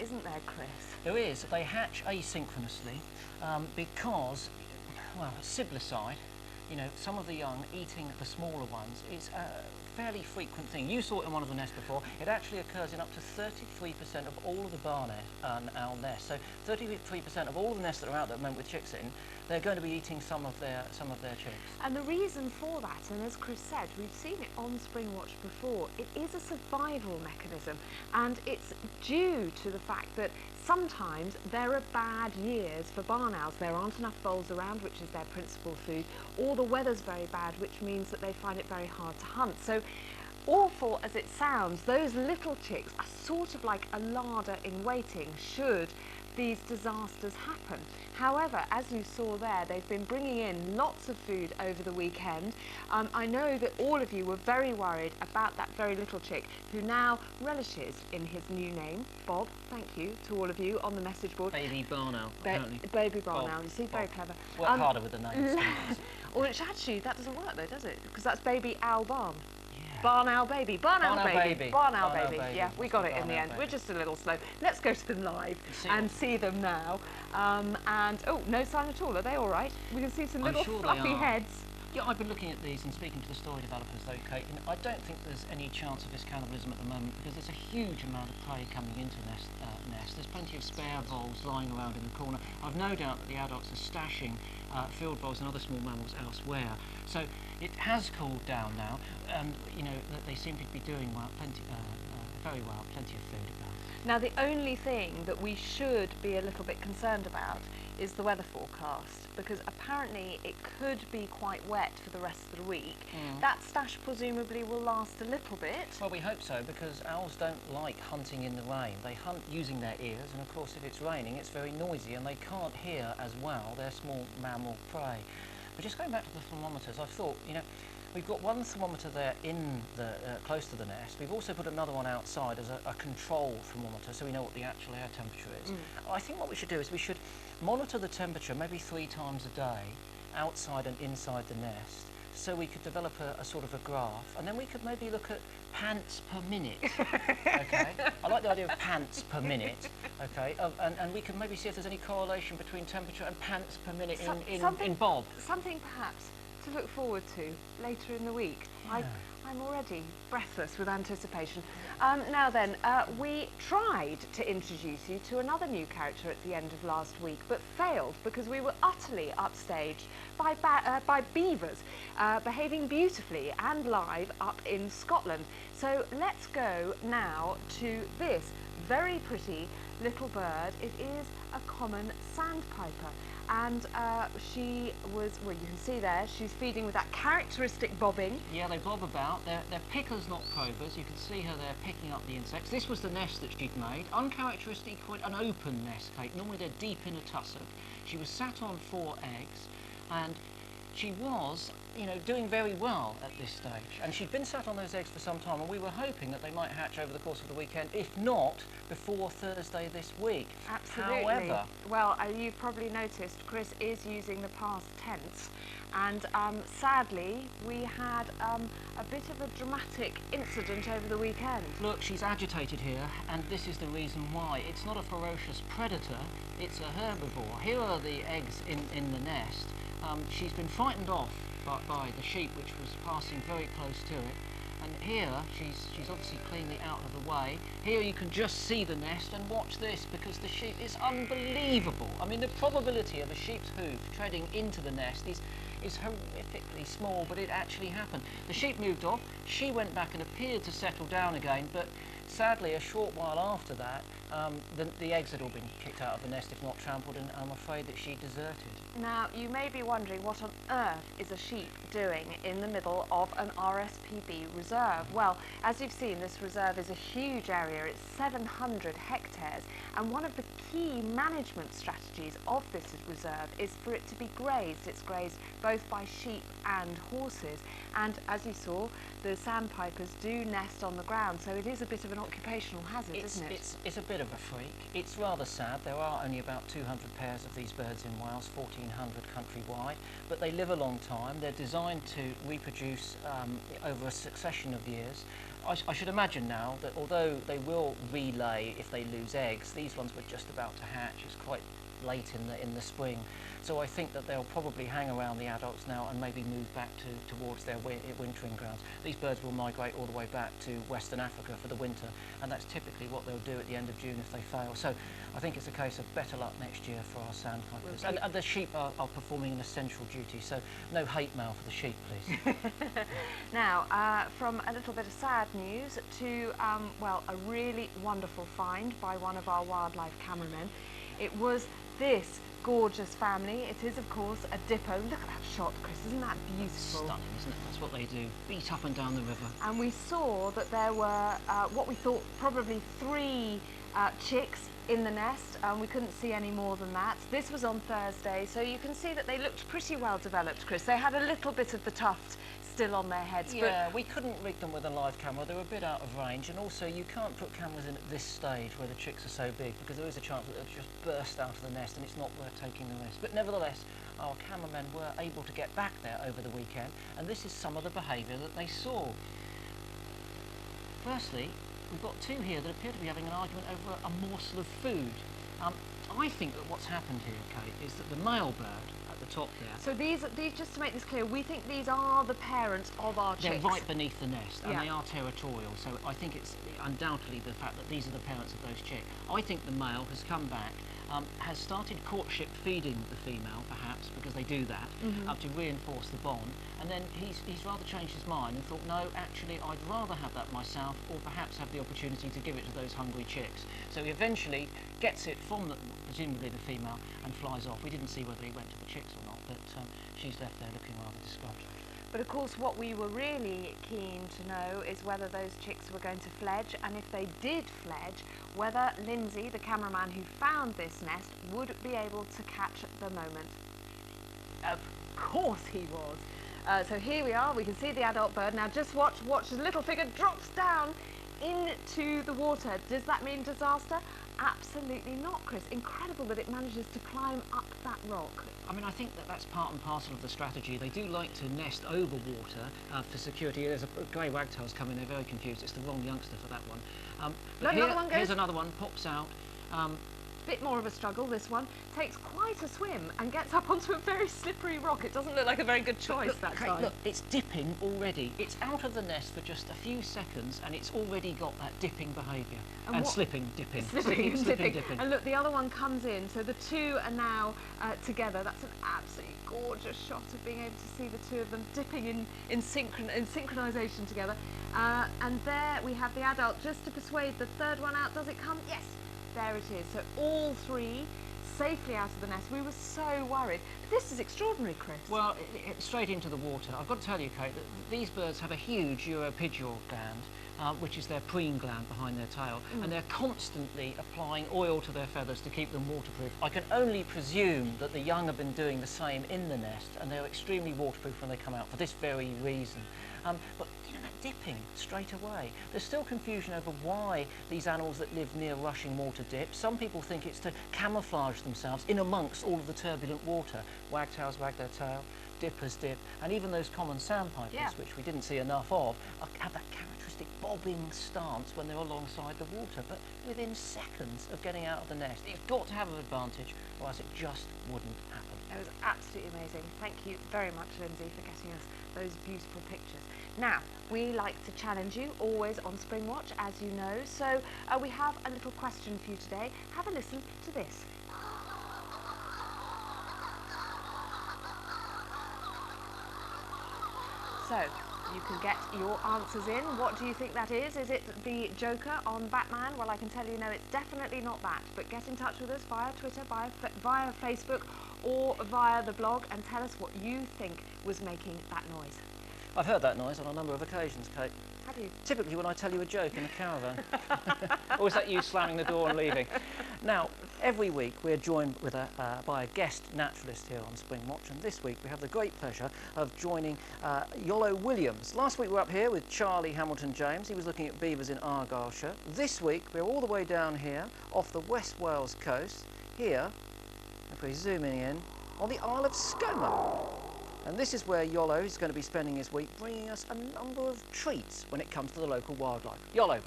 isn't there, Chris? There is. They hatch asynchronously because, well, siblicide, you know, some of the young eating the smaller ones is a fairly frequent thing. You saw it in one of the nests before. It actually occurs in up to 33% of all of the barn owl nests. So 33% of all the nests that are out there at the moment with chicks in, they're going to be eating some of their chicks. And the reason for that, and as Chris said, we've seen it on Springwatch before, it is a survival mechanism, and it's due to the fact that sometimes there are bad years for barn owls. There aren't enough voles around, which is their principal food, or the weather's very bad, which means that they find it very hard to hunt. So, awful as it sounds, those little chicks are sort of like a larder in waiting should these disasters happen. However, as you saw there, they've been bringing in lots of food over the weekend. I know that all of you were very worried about that very little chick who now relishes in his new name, Bob. Thank you to all of you on the message board. Baby barn owl, apparently. Baby barn owl, you see, very clever. Work harder with the names. Which actually, that doesn't work though, does it? Because that's baby owl barn. Yeah. Barn owl baby, barn owl baby, barn owl baby. baby. Yeah, we got it in the end. We're just a little slow. Let's go to them live and see them now. And oh, no sign at all. Are they all right? We can see some little fluffy heads. Yeah, I've been looking at these and speaking to the story developers though, Kate, and I don't think there's any chance of this cannibalism at the moment because there's a huge amount of prey coming into the nest. There's plenty of spare voles lying around in the corner. I've no doubt that the adults are stashing field voles and other small mammals elsewhere. So it has cooled down now, and you know that they seem to be doing well, very well, plenty of food about. Now the only thing that we should be a little bit concerned about is the weather forecast, because apparently it could be quite wet for the rest of the week. That stash presumably will last a little bit. Well, we hope so, because owls don't like hunting in the rain. They hunt using their ears, and of course if it's raining it's very noisy and they can't hear as well their small mammal prey. But just going back to the thermometers, I thought, you know, we've got one thermometer there in the close to the nest. We've also put another one outside as a control thermometer, so we know what the actual air temperature is. I think what we should do is we should monitor the temperature maybe 3 times a day, outside and inside the nest, so we could develop a sort of a graph, and then we could maybe look at pants per minute. Okay, I like the idea of pants per minute. Okay, and we can maybe see if there's any correlation between temperature and pants per minute in Bob. Something perhaps to look forward to later in the week. Yeah. I'm already breathless with anticipation. Now then, we tried to introduce you to another new character at the end of last week, but failed because we were utterly upstaged by beavers behaving beautifully and live up in Scotland. So let's go now to this very pretty little bird. It is a common sandpiper. And she was, well, you can see there, she's feeding with that characteristic bobbing. Yeah, they bob about. They're pickers, not probers. You can see her there picking up the insects. This was the nest that she'd made. Uncharacteristic, quite an open nest, Kate. Normally they're deep in a tussock. She was sat on 4 eggs, and she was, you know, doing very well at this stage. And she'd been sat on those eggs for some time, and we were hoping that they might hatch over the course of the weekend, if not before Thursday this week. Absolutely. However, well, you've probably noticed Chris is using the past tense, and sadly we had a bit of a dramatic incident over the weekend. look, she's agitated here, and this is the reason why. It's not a ferocious predator, it's a herbivore. Here are the eggs in the nest. She's been frightened off by the sheep, which was passing very close to it. And here, she's obviously cleanly out of the way. Here you can just see the nest, and watch this, because the sheep is unbelievable. I mean, the probability of a sheep's hoof treading into the nest is horrifically small, but it actually happened. The sheep moved off, she went back and appeared to settle down again, but sadly, a short while after that, the eggs had all been kicked out of the nest, if not trampled, and I'm afraid that she deserted. Now, you may be wondering what on earth is a sheep doing in the middle of an RSPB reserve. Well, as you've seen, this reserve is a huge area. It's 700 hectares, and one of the key management strategies of this reserve is for it to be grazed. It's grazed both by sheep and horses, and as you saw, the sandpipers do nest on the ground, so it is a bit of an occupational hazard, isn't it? It's a bit of a freak. It's rather sad. There are only about 200 pairs of these birds in Wales, 1,400 countrywide, but they live a long time. They're designed to reproduce over a succession of years. I should imagine now that although they will relay if they lose eggs, these ones were just about to hatch. It's quite late in the spring, so I think that they'll probably hang around the adults now and maybe move back towards their wintering grounds. These birds will migrate all the way back to Western Africa for the winter, and that's typically what they'll do at the end of June if they fail. So I think it's a case of better luck next year for our sandpipers. And the sheep are performing an essential duty, so no hate mail for the sheep, please. Now, from a little bit of sad news to, well, a really wonderful find by one of our wildlife cameramen. It was this gorgeous family. It is, of course, a dippo. Look at that shot, Chris. Isn't that beautiful? Stunning, isn't it? That's what they do. Beat up and down the river. And we saw that there were what we thought probably 3 chicks in the nest. We couldn't see any more than that. This was on Thursday, so you can see that they looked pretty well developed, Chris. They had a little bit of the tuft still on their heads. Yeah, we couldn't rig them with a live camera. They were a bit out of range, and also you can't put cameras in at this stage where the chicks are so big, because there is a chance that they'll just burst out of the nest, and it's not worth taking the risk. But nevertheless, our cameramen were able to get back there over the weekend, and this is some of the behaviour that they saw. Firstly, we've got 2 here that appear to be having an argument over a morsel of food. I think that what's happened here, Kate, is that the male bird at the top there... So these, just to make this clear, we think these are the parents of our chicks. They're right beneath the nest, and yeah, they are territorial, so I think it's undoubtedly the fact that these are the parents of those chicks. I think the male has come back, has started courtship feeding the female, perhaps, because they do that, to reinforce the bond, and then he's rather changed his mind and thought, no, actually, I'd rather have that myself, or perhaps have the opportunity to give it to those hungry chicks. So he eventually gets it from, presumably the female, and flies off. We didn't see whether he went to the chicks or not, but she's left there looking rather distraught. But of course, what we were really keen to know is whether those chicks were going to fledge, and if they did fledge, whether Lindsay, the cameraman who found this nest, would be able to catch the moment. Of course he was. So here we are, we can see the adult bird. Now just watch as the little figure drops down into the water. Does that mean disaster? Absolutely not, Chris. Incredible that it manages to climb up that rock. I mean, I think that that's part and parcel of the strategy. They do like to nest over water for security. There's a grey wagtail's coming, they're very confused. It's the wrong youngster for that one. But another one goes. Here's another one, pops out. Bit more of a struggle, this one. Takes quite a swim and gets up onto a very slippery rock. It doesn't look like a very good choice that time. Look, it's dipping already. It's out of the nest for just a few seconds and it's already got that dipping behaviour. And slipping, dipping. Slipping, dipping. And look, the other one comes in, so the 2 are now together. That's an absolutely gorgeous shot of being able to see the 2 of them dipping in synchronisation together. And there we have the adult just to persuade the 3rd one out. Does it come? Yes. There it is. So all 3 safely out of the nest. We were so worried. But this is extraordinary, Chris. Well, straight into the water. I've got to tell you, Kate, that these birds have a huge uropygial gland, which is their preen gland behind their tail, and they're constantly applying oil to their feathers to keep them waterproof. I can only presume that the young have been doing the same in the nest, and they're extremely waterproof when they come out for this very reason. But you know, that dipping straight away. There's still confusion over why these animals that live near rushing water dip. Some people think it's to camouflage themselves in amongst all of the turbulent water. Wagtails wag their tail, dippers dip, and even those common sandpipers, which we didn't see enough of, have that characteristic bobbing stance when they're alongside the water, but within seconds of getting out of the nest. You've got to have an advantage, or else it just wouldn't happen. It was absolutely amazing. Thank you very much, Lindsay, for getting us those beautiful pictures. Now, we like to challenge you, always on Springwatch, as you know, so we have a little question for you today. Have a listen to this. So, you can get your answers in. What do you think that is? Is it the Joker on Batman? Well, I can tell you, no, it's definitely not that. But get in touch with us via Twitter, via Facebook, or via the blog, and tell us what you think was making that noise. I've heard that noise on a number of occasions, Kate. Have you? Typically when I tell you a joke in a caravan. Or is that you slamming the door and leaving? Now, every week we're joined with by a guest naturalist here on Springwatch, and this week we have the great pleasure of joining Yolo Williams. Last week we were up here with Charlie Hamilton-James. He was looking at beavers in Argyllshire. This week we're all the way down here off the West Wales coast, here, if we're zooming in, on the Isle of Skoma. And this is where Yolo is going to be spending his week, bringing us a number of treats when it comes to the local wildlife. Yolo.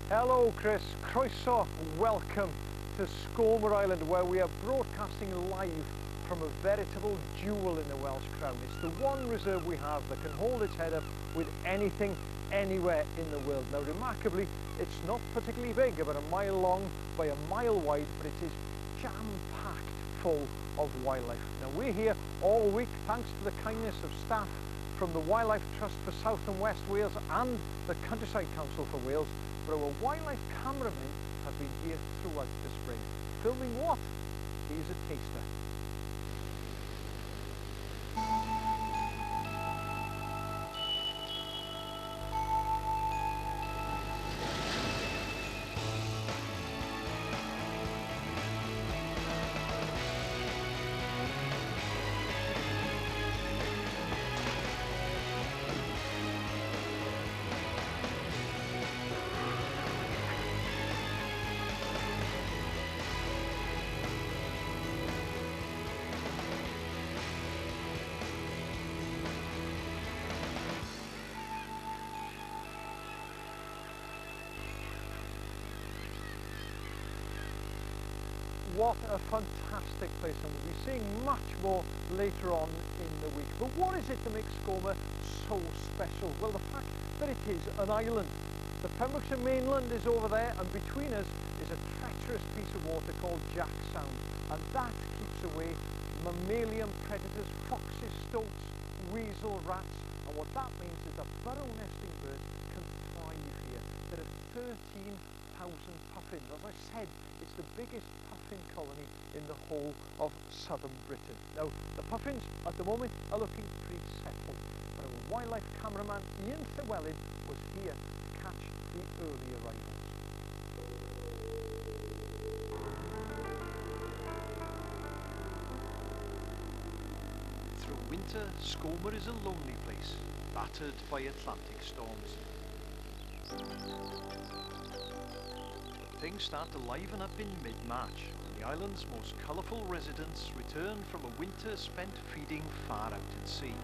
Hello Chris, croeso, welcome to Scomer Island, where we are broadcasting live from a veritable jewel in the Welsh Crown. It's the one reserve we have that can hold its head up with anything, anywhere in the world. Now remarkably, it's not particularly big, about a mile long by a mile wide, but it is jam-packed full of wildlife. Now we're here all week thanks to the kindness of staff from the Wildlife Trust for South and West Wales and the Countryside Council for Wales, but our wildlife cameramen have been here throughout the spring. Filming what? Here's a taster. What a fantastic place, and we'll be seeing much more later on in the week. But what is it that makes Scomer so special? Well, the fact that it is an island. The Pembrokeshire mainland is over there, and between us is a treacherous piece of water called Jack Sound, and that keeps away mammalian predators, foxes, stoats, weasel, rats, and what that means is that burrow nesting birds can thrive here. There are 13,000 puffins. As I said, it's the biggest puffin colony in the whole of southern Britain. Now, the puffins at the moment are looking pretty settled, but our wildlife cameraman Ian Llewellyn was here to catch the early arrivals. Through winter, Scomer is a lonely place, battered by Atlantic storms. Things start to liven up in mid-March, when the island's most colourful residents return from a winter spent feeding far out at sea.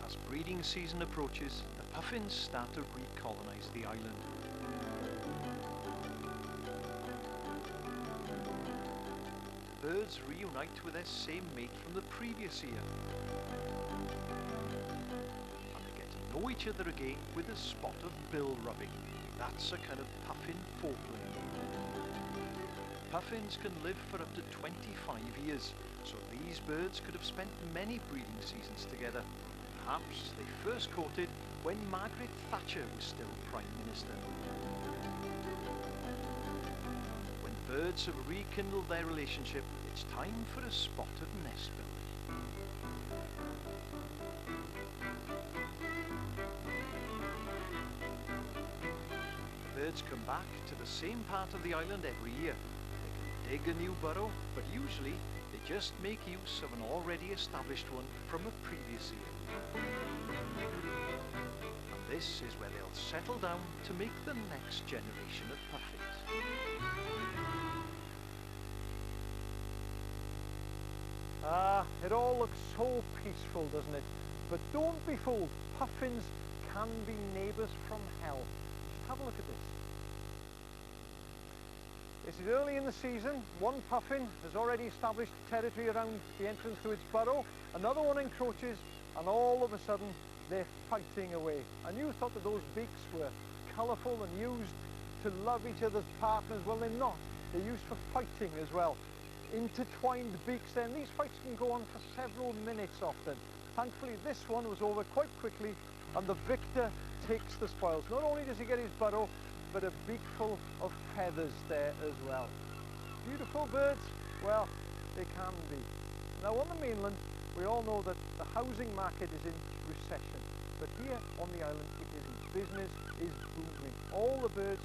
As breeding season approaches, the puffins start to recolonise the island. The birds reunite with their same mate from the previous year. Know each other again with a spot of bill rubbing. That's a kind of puffin foreplay. Puffins can live for up to 25 years, so these birds could have spent many breeding seasons together. Perhaps they first courted when Margaret Thatcher was still Prime Minister. When birds have rekindled their relationship, it's time for a spot of nest building. Birds come back to the same part of the island every year. They can dig a new burrow, but usually they just make use of an already established one from a previous year. And this is where they'll settle down to make the next generation of puffins. It all looks so peaceful, doesn't it? But don't be fooled, puffins can be neighbours from hell. Have a look at this. This is early in the season. One puffin has already established territory around the entrance to its burrow. Another one encroaches, and all of a sudden they're fighting away. And you thought that those beaks were colourful and used to love each other's partners. Well, they're not. They're used for fighting as well. Intertwined beaks then. These fights can go on for several minutes often. Thankfully, this one was over quite quickly, and the victor takes the spoils. Not only does he get his burrow, but a beakful of feathers there as well. Beautiful birds? Well, they can be. Now on the mainland, we all know that the housing market is in recession, but here on the island it isn't. Business is booming. All the birds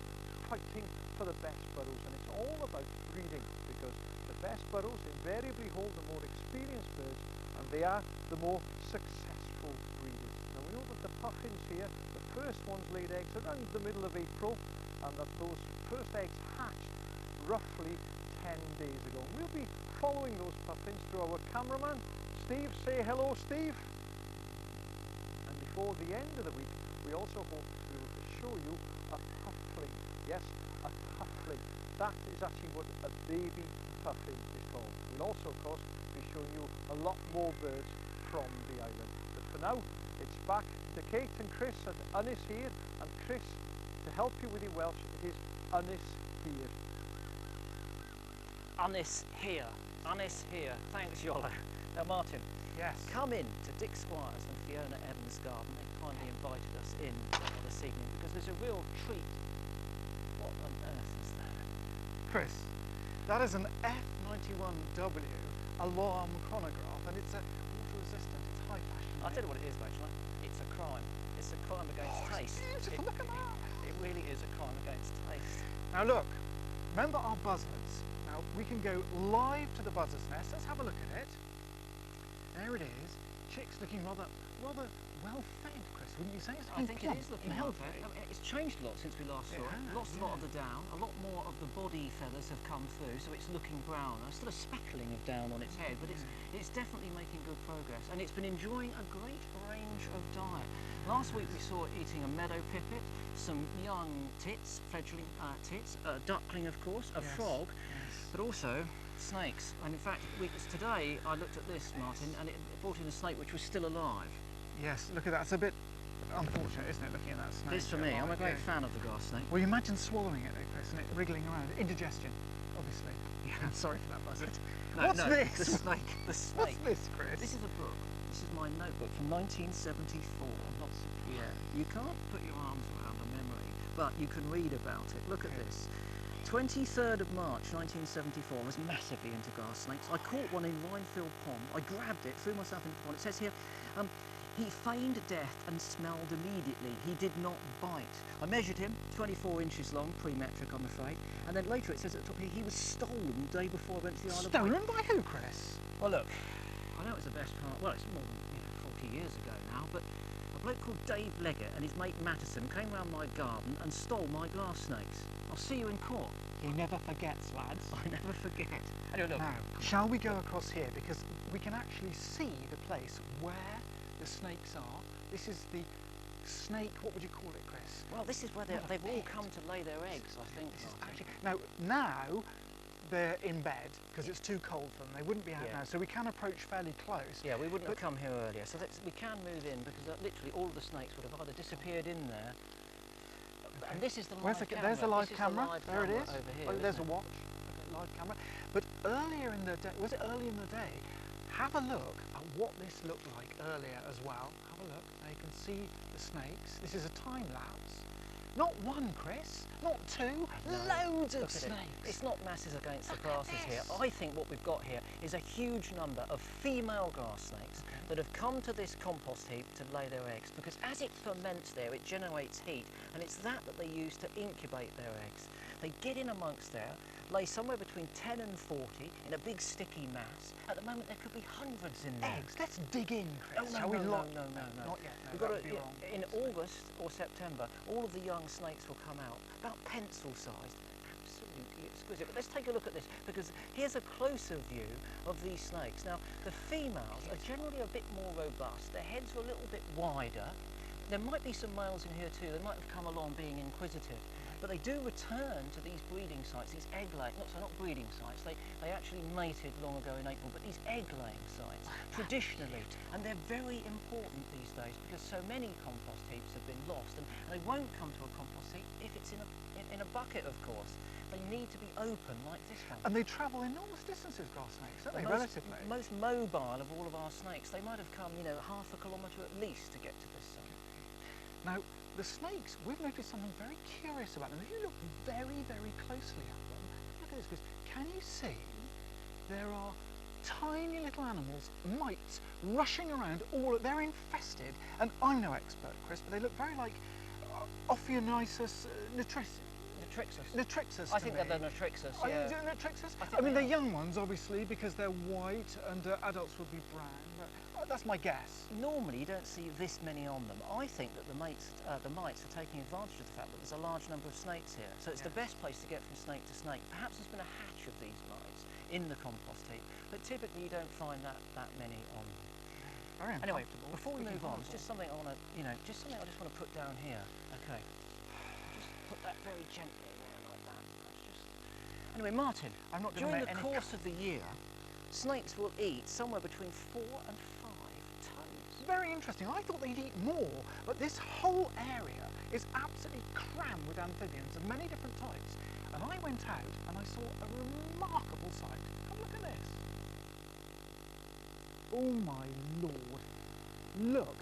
fighting for the best burrows, and it's all about breeding, because the best burrows invariably hold the more experienced birds, and they are the more successful breeders. Now we know that the puffins here, the first ones laid eggs around the middle of April, and that those first eggs hatched roughly 10 days ago. And we'll be following those puffins through our cameraman, Steve. Say hello, Steve. And before the end of the week, we also hope to be able to show you a puffling. Yes, a puffling. That is actually what a baby puffin is called. We'll also, of course, be showing you a lot more birds from the island. But for now, it's back to Kate and Chris at Ynys here. And Chris, to help you with your Welsh, it is Ynys here. Ynys here. Ynys here. Thanks, Yolo. Now, Martin. Yes. Come in to Dick Squires and Fiona Evans' garden. They kindly invited us in this evening because there's a real treat. What on earth is that? Chris, that is an F91W alarm chronograph, and it's water resistant, it's high fashion. I'll tell you what it is, though, shall I? It's a crime. It's a crime against taste. It's beautiful, look at that. It really is a crime against taste. Now look, remember our buzzards? Now we can go live to the buzzard's nest. Let's have a look at it. There it is. Chick's looking rather well fed, Chris, wouldn't you say? I think it is looking healthy. healthy. I mean, it's changed a lot since we last saw it. Lost a lot of the down, a lot more of the body feathers have come through, so it's looking browner. Still a speckling of down on its head, but it's definitely making good progress, and it's been enjoying a great range of diet. Last week we saw it eating a meadow pipit, some young tits, fledgling tits, a duckling of course, a frog, but also snakes. And in fact, today I looked at this, Martin, and it brought in a snake which was still alive. Yes, look at that. It's a bit unfortunate, isn't it, looking at that snake? It is for me. I'm a great fan of the grass snake. Well, you imagine swallowing it though, Chris, and it wriggling around. Indigestion, obviously. Yeah, sorry for that buzzard. What's this? The snake. The snake. What's this, Chris? This is a book. This is my notebook from 1974. Lots of You can't put your arms around a memory, but you can read about it. Look at this. 23rd of March 1974, I was massively into grass snakes. I caught one in Rhinefield Pond. I grabbed it, threw myself into the pond. It says here, he feigned death and smelled immediately. He did not bite. I measured him, 24 inches long, pre-metric I'm afraid. And then later it says at the top here, he was stolen the day before I went to the Isle of Wight. Stolen by who, Chris? Well look, I know it's the best part, well it's more than 40 years ago now, but a bloke called Dave Leggett and his mate Matteson came round my garden and stole my glass snakes. I'll see you in court. He never forgets, lads. I never forget. Anyway, look. Now, shall we go across here? Because we can actually see the place where the snakes are. This is the snake, what would you call it, Chris? Well, this is where they've all come to lay their eggs, I think. This is actually, now they're in bed because it's too cold for them. They wouldn't be out now, so we can approach fairly close. Yeah, we wouldn't have come here earlier, so we can move in because literally all of the snakes would have either disappeared in there. Okay. And this is the live camera. There's a live camera. There it is. Over here, oh, there's a watch. Okay, live camera. But earlier in the day, was it early in the day? Have a look at what this looked like earlier as well. Have a look. Now you can see the snakes. This is a time lapse. Not one, Chris. Not two. Loads of snakes. It's not masses against the grasses here. I think what we've got here is a huge number of female grass snakes that have come to this compost heap to lay their eggs, because as it ferments there, it generates heat, and it's that they use to incubate their eggs. They get in amongst there, lay somewhere between 10 and 40 in a big sticky mass. At the moment there could be hundreds in there. Eggs? Let's dig in, Chris. No, no. Not yet. No, We've got be wrong. in August or September, all of the young snakes will come out, about pencil-sized. Absolutely exquisite. But let's take a look at this, because here's a closer view of these snakes. Now, the females are generally a bit more robust. Their heads are a little bit wider. There might be some males in here too. They might have come along being inquisitive. But they do return to these breeding sites, these egg-laying, not breeding sites, they actually mated long ago in April, but these egg-laying sites, traditionally, and they're very important these days because so many compost heaps have been lost, and they won't come to a compost heap if it's in a bucket, of course. They need to be open like this one. And they travel enormous distances, grass snakes, don't they, relatively? Most mobile of all of our snakes. They might have come, half a kilometre at least to get to this site. Now, the snakes, we've noticed something very curious about them. If you look very, very closely at them, look at this, Chris. Can you see there are tiny little animals, mites, rushing around, they're infested. And I'm no expert, Chris, but they look very like Ophionisus Natrixus. I think they're the Natrixus, yeah. Natrixus? I mean, they're young ones, obviously, because they're white, and adults would be brown. But That's my guess. Normally you don't see this many on them. I think that the mites are taking advantage of the fact that there's a large number of snakes here. So it's the best place to get from snake to snake. Perhaps there's been a hatch of these mites in the compost heap, but typically you don't find that many on them. Very Anyway, uncomfortable. before we Freaking move on, horrible. it's just something I want to, just something I just want to put down here. Okay, just put that very gently there like that. Anyway, Martin, I'm not gonna during make the any course of the year, snakes will eat somewhere between 4 and 5 toads. Very interesting. I thought they'd eat more, but this whole area is absolutely crammed with amphibians of many different types. And I went out and I saw a remarkable sight. Have a look at this. Oh my lord. Look.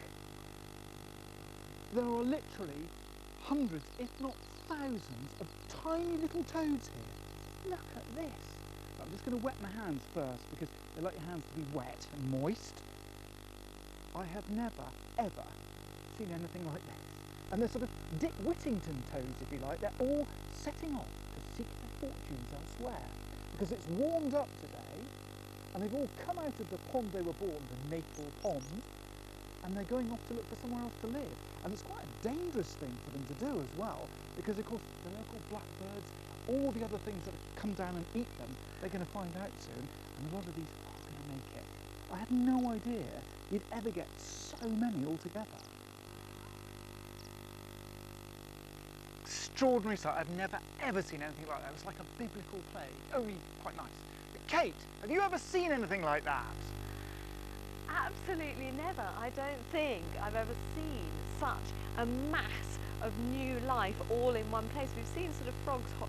There are literally hundreds, if not thousands, of tiny little toads here. Look at this. I'm just going to wet my hands first because they like your hands to be wet and moist. I have never, ever seen anything like this. And they're sort of Dick Whittington toads, if you like. They're all setting off to seek their fortunes elsewhere because it's warmed up today and they've all come out of the pond they were born, the Natal Pond, and they're going off to look for somewhere else to live. And it's quite a dangerous thing for them to do as well because, of course, the local blackbirds, all the other things that come down and eat them, they're going to find out soon, and a lot of these aren't going to make it. I had no idea you'd ever get so many altogether. Extraordinary sight. I've never ever seen anything like that. It was like a biblical play, only quite nice. But Kate, have you ever seen anything like that? Absolutely never. I don't think I've ever seen such a mass of new life all in one place. We've seen sort of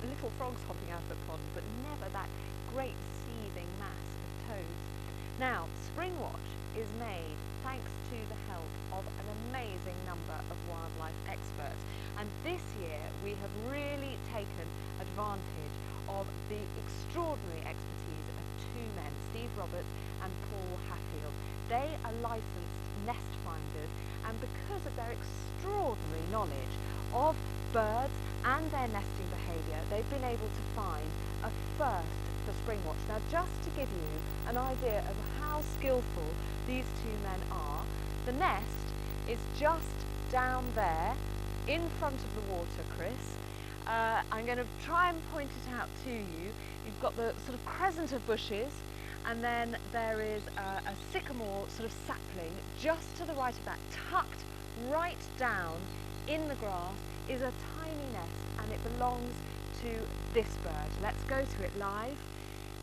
little frogs hopping out of the pond, but never that great seething mass of toads. Now, Springwatch is made thanks to the help of an amazing number of wildlife experts. And this year we have really taken advantage of the extraordinary expertise of two men, Steve Roberts and Paul Hatfield. They are licensed nest finders, and because of their extraordinary knowledge of birds and their nesting behaviour, they've been able to find a first for Springwatch. Now, just to give you an idea of how skillful these two men are, the nest is just down there in front of the water, Chris. I'm going to try and point it out to you. You've got the sort of crescent of bushes, and then there is a sycamore sort of sapling just to the right of that, tucked right down in the grass is a tiny nest, and it belongs to this bird. Let's go to it live.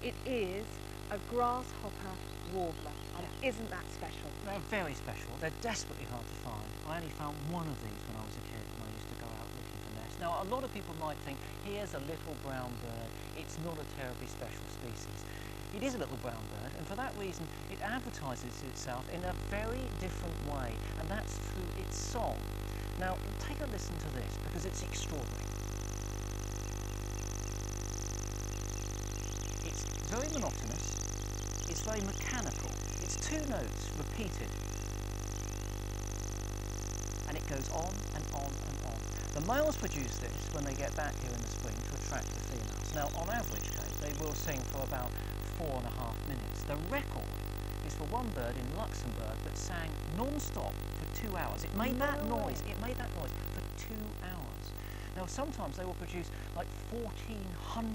It is a grasshopper warbler, and isn't that special? They're very special. They're desperately hard to find. I only found one of these when I was a kid when I used to go out looking for nests. Now, a lot of people might think, here's a little brown bird. It's not a terribly special species. It is a little brown bird, and for that reason it advertises itself in a very different way, and that's through its song. Now, take a listen to this, because it's extraordinary. It's very monotonous, it's very mechanical, it's 2 notes repeated, and it goes on and on and on. The males produce this when they get back here in the spring to attract the females. Now, on average, Kate, they will sing for about 4.5 minutes. The record is for one bird in Luxembourg that sang non-stop for 2 hours. It made that noise for 2 hours. Now, sometimes they will produce like 1,400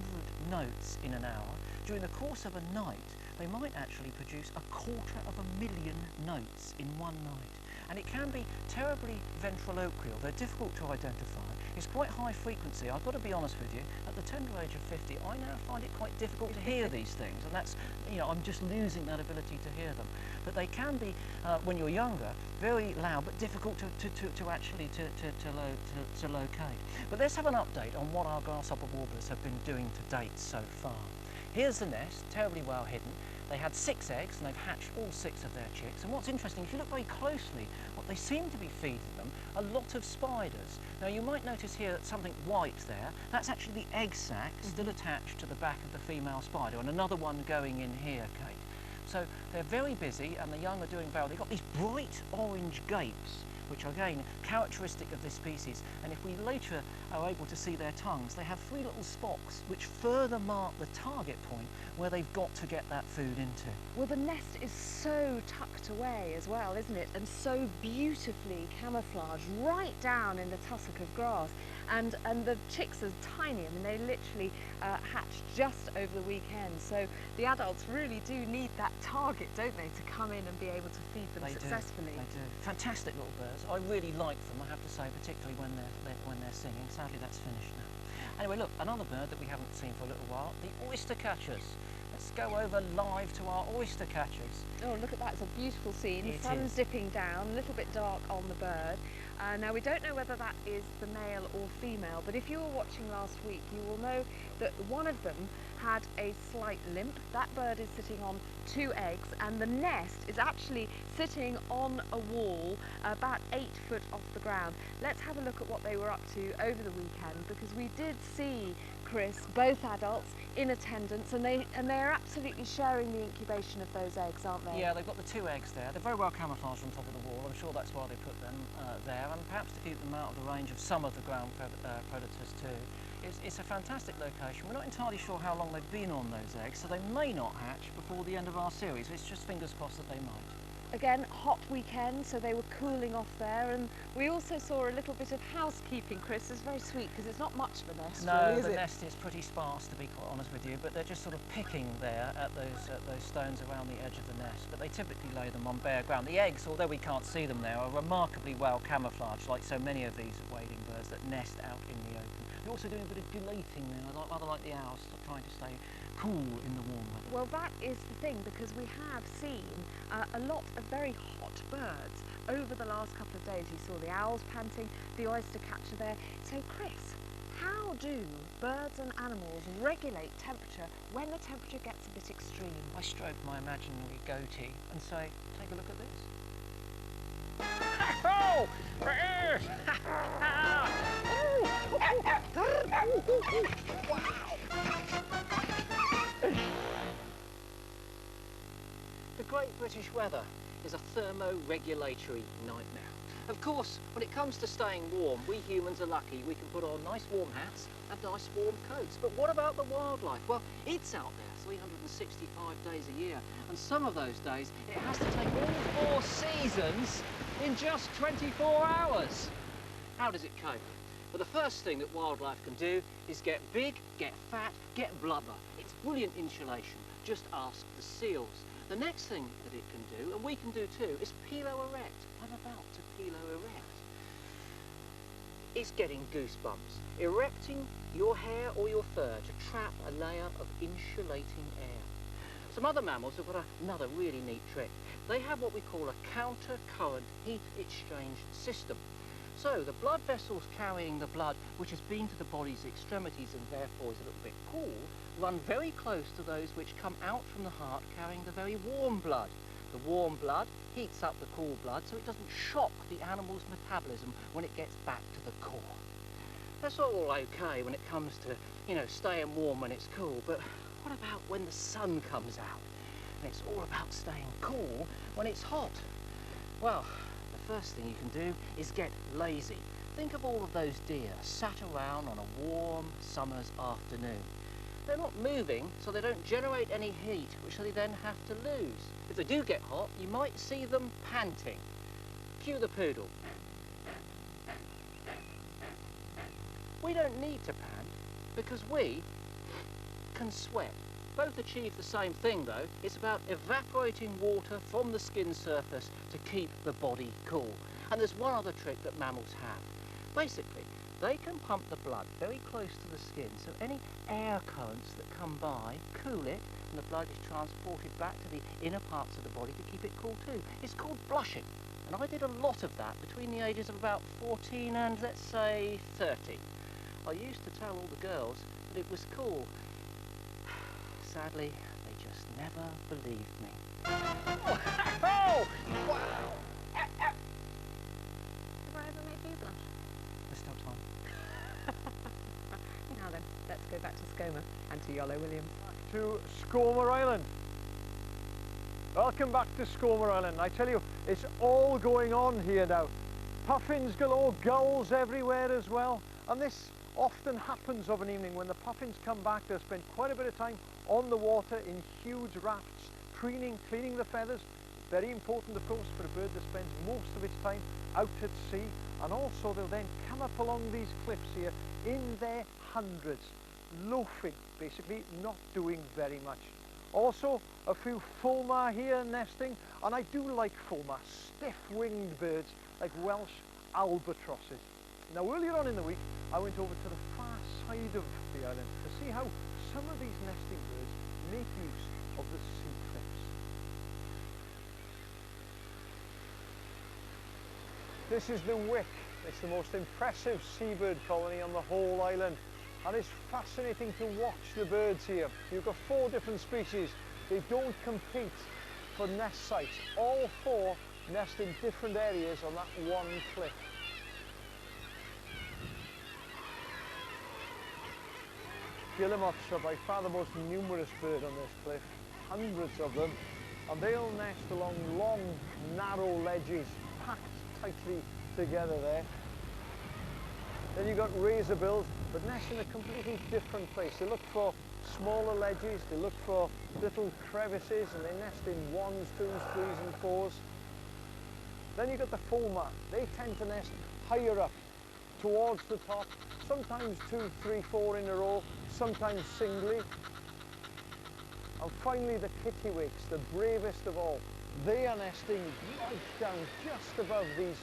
notes in an hour. During the course of a night, they might actually produce 250,000 notes in one night. And it can be terribly ventriloquial. They're difficult to identify. It's quite high frequency. I've got to be honest with you, at the tender age of 50, I now find it quite difficult to hear these things, and that's, I'm just losing that ability to hear them. But they can be, when you're younger, very loud, but difficult to actually locate. But let's have an update on what our grasshopper warblers have been doing to date so far. Here's the nest, terribly well hidden. They had 6 eggs, and they've hatched all 6 of their chicks. And what's interesting, if you look very closely, what they seem to be feeding them, a lot of spiders. Now, you might notice here that something white there. That's actually the egg sac still attached to the back of the female spider, and another one going in here, Kate. So they're very busy, and the young are doing well. They've got these bright orange gapes which are again characteristic of this species. And if we later are able to see their tongues, they have 3 little spots which further mark the target point where they've got to get that food into. Well, the nest is so tucked away as well, isn't it? And so beautifully camouflaged right down in the tussock of grass. And the chicks are tiny. I mean, they literally hatch just over the weekend. So the adults really do need that target, don't they, to come in and be able to feed them successfully. They do. Fantastic little birds. I really like them, I have to say, particularly when they're singing. Sadly, that's finished now. Anyway, look, another bird that we haven't seen for a little while, the oyster catchers. Let's go over live to our oyster catchers. Oh, look at that, it's a beautiful scene. The It sun's is. dipping down, a little bit dark on the bird. Now, we don't know whether that is the male or female, but if you were watching last week, you will know that one of them had a slight limp. That bird is sitting on 2 eggs, and the nest is actually sitting on a wall about 8 foot off the ground. Let's have a look at what they were up to over the weekend, because we did see, Chris, both adults in attendance, and they are absolutely sharing the incubation of those eggs, aren't they? Yeah, they've got the 2 eggs there. They're very well camouflaged on top of the wall. I'm sure that's why they put them there, and perhaps to keep them out of the range of some of the ground predators too. It's a fantastic location. We're not entirely sure how long they've been on those eggs, so they may not hatch before the end of our series. It's just fingers crossed that they might. Again, hot weekend, so they were cooling off there, and we also saw a little bit of housekeeping, Chris. It's very sweet because it's not much of a nest, No, really, is the it? nest is pretty sparse, to be quite honest with you, but they're just sort of picking there at those stones around the edge of the nest. But they typically lay them on bare ground. The eggs, although we can't see them there, are remarkably well camouflaged, like so many of these wading birds that nest out in the open. They're also doing a bit of dilating there, rather like the owls, trying to stay cool in the warm weather. Well, that is the thing, because we have seen a lot of very hot birds over the last couple of days. You saw the owls panting, the oyster catcher there. So, Chris, how do birds and animals regulate temperature when the temperature gets a bit extreme? I stroke my imaginary goatee and say, take a look at this. Oh, there it is! The Great British weather is a thermoregulatory nightmare. Of course, when it comes to staying warm, we humans are lucky. We can put on nice warm hats and nice warm coats. But what about the wildlife? Well, it's out there 365 days a year, and some of those days it has to take all 4 seasons in just 24 hours. How does it cope? Well, the first thing that wildlife can do is get big, get fat, get blubber. It's brilliant insulation. Just ask the seals. The next thing that it can do, and we can do too, is pilo-erect. I'm about to pilo-erect. It's getting goosebumps. Erecting your hair or your fur to trap a layer of insulating air. Some other mammals have got another really neat trick. They have what we call a counter-current heat exchange system. So the blood vessels carrying the blood, which has been to the body's extremities and therefore is a little bit cool, run very close to those which come out from the heart carrying the very warm blood. The warm blood heats up the cool blood so it doesn't shock the animal's metabolism when it gets back to the core. That's all okay when it comes to, you know, staying warm when it's cool, but what about when the sun comes out? And it's all about staying cool when it's hot. Well, the first thing you can do is get lazy. Think of all of those deer sat around on a warm summer's afternoon. They're not moving, so they don't generate any heat, which they then have to lose. If they do get hot, you might see them panting. Cue the poodle. We don't need to pant, because we can sweat. Both achieve the same thing, though. It's about evaporating water from the skin surface to keep the body cool. And there's one other trick that mammals have. Basically, they can pump the blood very close to the skin, so any air currents that come by cool it, and the blood is transported back to the inner parts of the body to keep it cool too. It's called blushing, and I did a lot of that between the ages of about 14 and, let's say, 30. I used to tell all the girls that it was cool. Sadly, they just never believed me. Oh! Wow! Have I ever made you blush? There's still time. Now then, let's go back to Skoma and to Yolo Williams. To Skoma Island. Welcome back to Skoma Island. I tell you, it's all going on here now. Puffins galore, gulls everywhere as well. And this often happens of an evening when the puffins come back. They'll spend quite a bit of time on the water in huge rafts, cleaning the feathers. Very important, of course, for a bird that spends most of its time out at sea. And also they'll then come up along these cliffs here in their hundreds, loafing, basically not doing very much. Also a few fulmar here nesting, and I do like fulmar, stiff-winged birds like Welsh albatrosses. Now earlier on in the week I went over to the far side of the island to see how some of these nesting birds make use of the sea cliffs. This is the Wick. It's the most impressive seabird colony on the whole island, and it's fascinating to watch the birds here. You've got 4 different species. They don't compete for nest sites. All 4 nest in different areas on that one cliff. Guillemots are by far the most numerous bird on this cliff, hundreds of them, and they'll nest along long, narrow ledges, packed tightly together there. Then you've got razorbills, but nest in a completely different place. They look for smaller ledges, they look for little crevices, and they nest in 1s, 2s, 3s and 4s. Then you've got the fulmar. They tend to nest higher up, towards the top, sometimes 2, 3, 4 in a row, sometimes singly. And finally the kittiwakes, the bravest of all. They are nesting right down just above these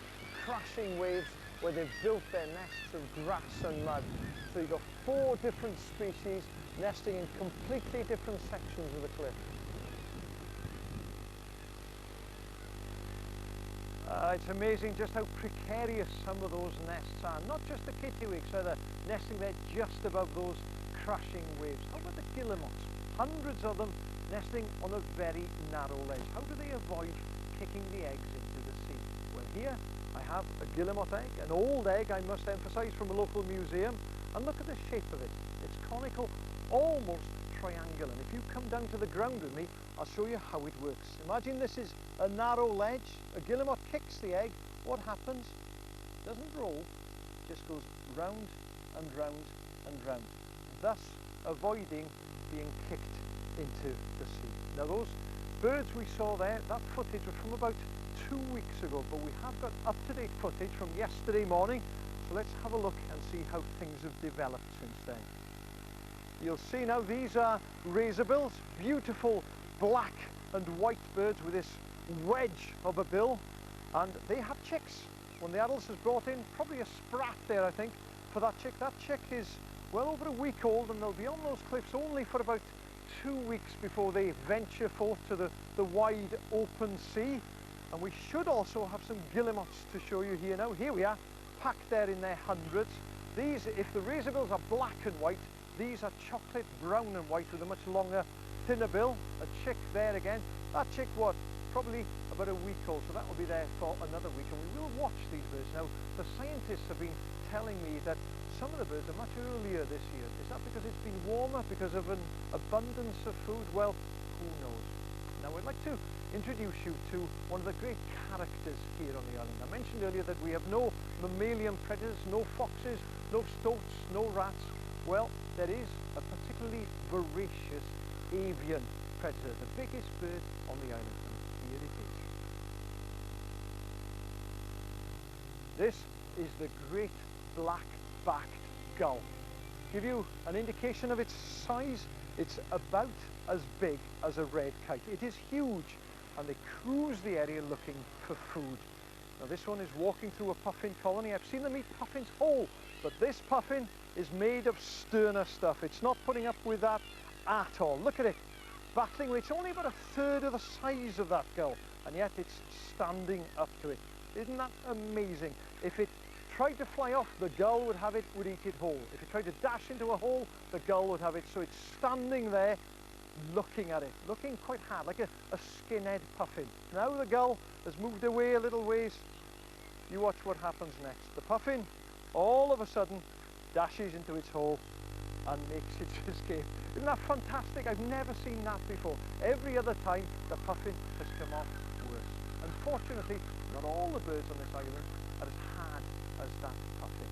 crashing waves where they've built their nests of grass and mud. So you've got 4 different species nesting in completely different sections of the cliff. It's amazing just how precarious some of those nests are. Not just the kittiwakes either, nesting there just above those crashing waves. How about the guillemots? Hundreds of them nesting on a very narrow ledge. How do they avoid kicking the eggs into the sea? Well, here I have a guillemot egg, an old egg I must emphasize, from a local museum, and look at the shape of it. It's conical, almost triangular. And if you come down to the ground with me, I'll show you how it works. Imagine this is a narrow ledge. A guillemot kicks the egg. What happens? It doesn't roll, it just goes round and round and round, thus avoiding being kicked into the sea. Now those birds we saw there, that footage was from about 2 weeks ago, but we have got up-to-date footage from yesterday morning, so let's have a look and see how things have developed since then. You'll see now these are razorbills, beautiful black and white birds with this wedge of a bill, and they have chicks. When the adults is brought in, probably a sprat there I think for that chick. That chick is well over a week old, and they'll be on those cliffs only for about 2 weeks before they venture forth to the wide open sea. And we should also have some guillemots to show you here now. Here we are, packed there in their hundreds. These, if the razorbills are black and white, these are chocolate brown and white with a much longer, thinner bill. A chick there again. That chick, what, probably about a week old, so that will be there for another week. And we will watch these birds. Now, the scientists have been telling me that some of the birds are much earlier this year. Is that because it's been warmer, because of an abundance of food? Well, who knows? Now, I'd like to introduce you to one of the great characters here on the island. I mentioned earlier that we have no mammalian predators, no foxes, no stoats, no rats. Well, there is a particularly voracious avian predator, the biggest bird on the island, and here it is. This is the great black-backed gull. To give you an indication of its size, it's about as big as a red kite. It is huge, and they cruise the area looking for food. Now this one is walking through a puffin colony. I've seen them eat puffins whole, but this puffin is made of sterner stuff. It's not putting up with that at all. Look at it, battling with. It's only about 1/3 of the size of that gull, and yet it's standing up to it. Isn't that amazing? If it tried to fly off, the gull would have it, would eat it whole. If it tried to dash into a hole, the gull would have it. So it's standing there, looking at it, looking quite hard, like a skinhead puffin. Now the gull has moved away a little ways. You watch what happens next. The puffin, all of a sudden, dashes into its hole and makes its escape. Isn't that fantastic? I've never seen that before. Every other time, the puffin has come off worse. Unfortunately, not all the birds on this island are as as that puffin.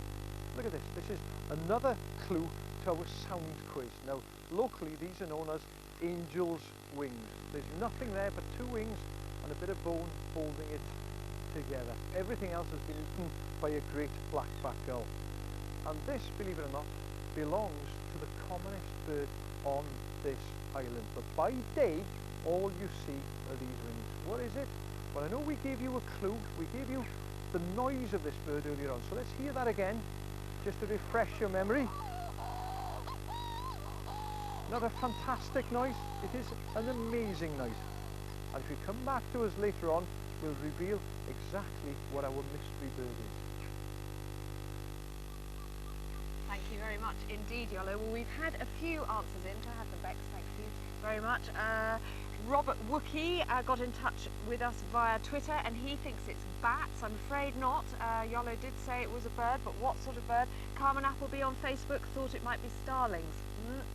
Look at this. This is another clue to our sound quiz. Now, locally, these are known as angel's wings. There's nothing there but two wings and a bit of bone holding it together. Everything else has been eaten by a great black-backed gull. And this, believe it or not, belongs to the commonest bird on this island. But by day, all you see are these wings. What is it? Well, I know we gave you a clue. We gave you the noise of this bird earlier on. So let's hear that again, just to refresh your memory. Not a fantastic noise? It is an amazing noise. And if you come back to us later on, we'll reveal exactly what our mystery bird is. Thank you very much indeed, Yolo. Well, we've had a few answers in. Can I have them, Bex? Thank you very much. Robert Wookie got in touch with us via Twitter, and he thinks it's bats. I'm afraid not. Yolo did say it was a bird, but what sort of bird? Carmen Appleby on Facebook thought it might be starlings.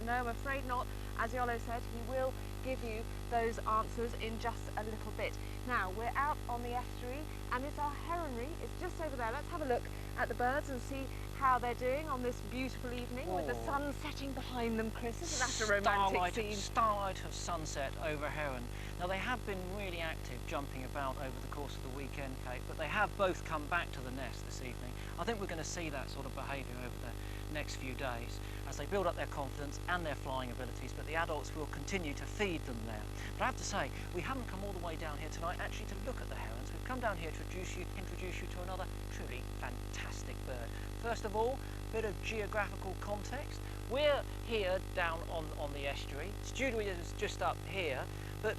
No, I'm afraid not. As Yolo said, he will give you those answers in just a little bit. Now, we're out on the estuary, and it's our heronry. It's just over there. Let's have a look at the birds and see how they're doing on this beautiful evening with the sun setting behind them, Chris. Isn't that a romantic scene? Starlight of sunset over heron. Now, they have been really active jumping about over the course of the weekend, Kate, but they have both come back to the nest this evening. I think we're going to see that sort of behaviour over the next few days as they build up their confidence and their flying abilities, but the adults will continue to feed them there. But I have to say, we haven't come all the way down here tonight actually to look at the herons. We've come down here to introduce you to another truly fantastic bird. First of all, a bit of geographical context. We're here down on the estuary. Studio is just up here, but